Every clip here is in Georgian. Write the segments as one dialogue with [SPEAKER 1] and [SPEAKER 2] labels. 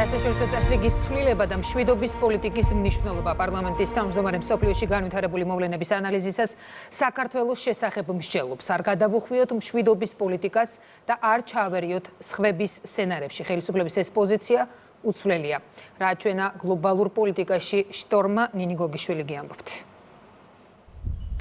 [SPEAKER 1] საერთაშორისო წესრიგის ცვლილება და მშვიდობის პოლიტიკის მნიშვნელობა პარლამენტის თავმჯდომარე მსოფლიოში განვითარებული მოვლენების ანალიზისას საქართველოს შესახებ მსჯელობს. არ გადავუხვიოთ მშვიდობის პოლიტიკას და არ ჩავერიოთ სხვების სცენარებში. ხელისუფლების ეს პოზიცია უცვლელია. რა ჩვენა გლობალურ პოლიტიკაში შტორმა ნინი გოგიშვილი გიამბობთ.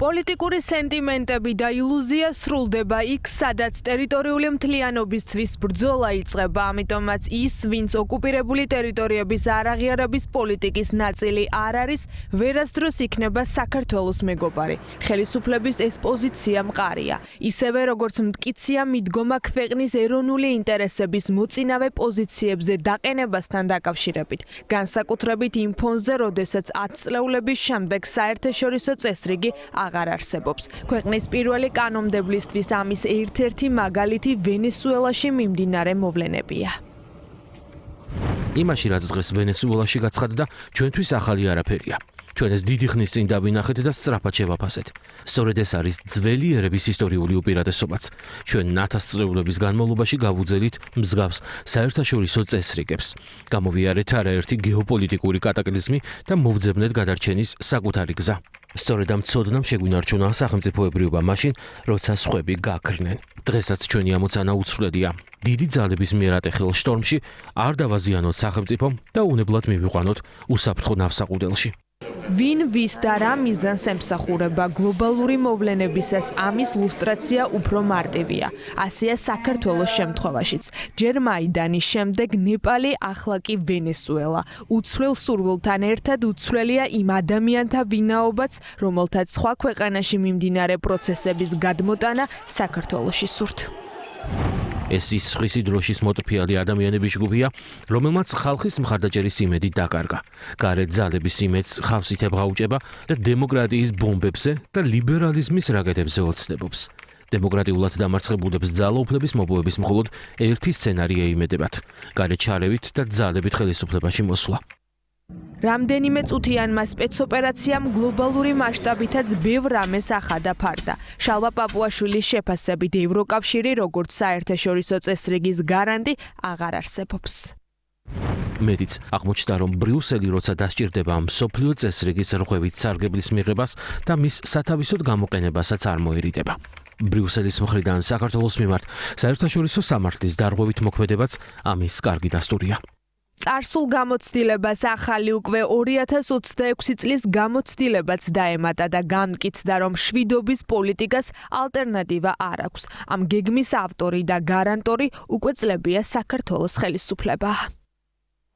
[SPEAKER 2] პოლიტიკური სენტიმენტები და ილუზია სრულდება იქ, სადაც ტერიტორიული მთლიანობისთვის ბრძოლა იწყება, ამიტომაც ის, ვინც ოკუპირებული ტერიტორიების არაღიარების პოლიტიკის ნაწილი არ არის, ვერასდროს იქნება საქართველოს მეგობარი. ხელისუფლების ეს პოზიცია მყარია. ისევე როგორც მტკიცია მიდგომა ქვეყნის ეროვნული ინტერესების მოწინავე პოზიციებზე დაყენებასთან დაკავშირებით. განსაკუთრებით იმ ფონზე, როდესაც 10 წლეულების შემდეგ საერთაშორისო წესრიგი აღარ არსებობს. ქვეყნის პირველი კანონმდებლისთვის ამის ერთ-ერთი მაგალითი ვენესუელაში მიმდინარე მოვლენებია.
[SPEAKER 3] იმაში, რაც დღეს ვენესუელაში გაცხადდა, ჩვენთვის ახალი არაფერია. ჩვენ ეს დიდი ხნის წინ დავინახეთ და სწრაფად შევაფასეთ. სწორედ ეს არის ძველი ერების ისტორიული უპირატესობაც. ჩვენ 1000 წლეულების განმავლობაში გავუძელით მსგავს საერთაშორისო წესრიგებს. გამოვიარეთ არაერთი გეოპოლიტიკური კატაკლიზმი და მოვძებნეთ გადარჩენის საკუთარი გზა. სწორედ ამ ცოდნამ შეგვინარჩუნა სახელმწიფოებრიობა მაშინ, როცა სხვები გაქრნენ. დღესაც ჩვენი ამოცანა უცვლელია. დიდი ძალების მიერ ატეხილ შტორმში არ დავაზიანოთ სახელმწიფომ და უნებლად მივიყვანოთ უსაფრთხო ნავსაყუდელში.
[SPEAKER 2] ვინ ვის და რა მიზანს ემსახურება გლობალური მოვლენებისას ამის ლუსტრაცია უფრო მარტივია. ასეა საქართველოს შემთხვევაშიც. ჯერ მაიდანის შემდეგ ნეპალი, ახლა კი ვენესუელა. უცვლელ სურვილთან ერთად უცვლელია იმ ადამიანთა ვინაობაც, რომელთაც სხვა ქვეყანაში მიმდინარე პროცესების გადმოტანა საქართველოში სურთ.
[SPEAKER 3] ეს ის სხვისი დროშის მოტფიალი ადამიანების ჯგუფია, რომელმაც ხალხის მხარდაჭერის იმედი დაკარგა. გარეთ ძალების იმედს ხავსით ებღაუჭება და დემოკრატიის ბომბებზე და ლიბერალიზმის რაკეტებზე ოცნებობს. დემოკრატიულად დამარცხებულებს ძალაუფლების მოპოვების მხოლოდ ერთი სცენარია იმედებათ: გარეთ ჩარევით და ძალებით ხელისუფლებაში მოსვლა.
[SPEAKER 2] რამდენიმე წუთიანმა სპეცოპერაციამ გლობალური მასშტაბითაც ბევრ რამეს ახადა ფარდა. შალვა პაპუაშვილის შეფასებით ევროკავშირი როგორც საერთაშორისო წესრიგის გარანტი აღარ არსებობს.
[SPEAKER 3] მედიც აღმოჩნდა, რომ ბრიუსელი როცა დასჭირდება მსოფლიო წესრიგის რღვევით სარგებლის მიღებას და მის სათავისოდ გამოყენებასაც არ მოერიდება. ბრიუსელის მხრიდან საქართველოს მიმართ საერთაშორისო სამართლის დარღვევით მოქმედებაც ამის კარგი დასტურია.
[SPEAKER 2] წარსულ გამოცდილებას ახალი უკვე 2026 წლის გამოცდილებაც დაემატა და გამკიცდა, რომ მშვიდობის პოლიტიკას ალტერნატივა არ აქვს. ამ გეგმის ავტორი და გარანტორი უკვე წლებია საქართველოს ხელისუფლება.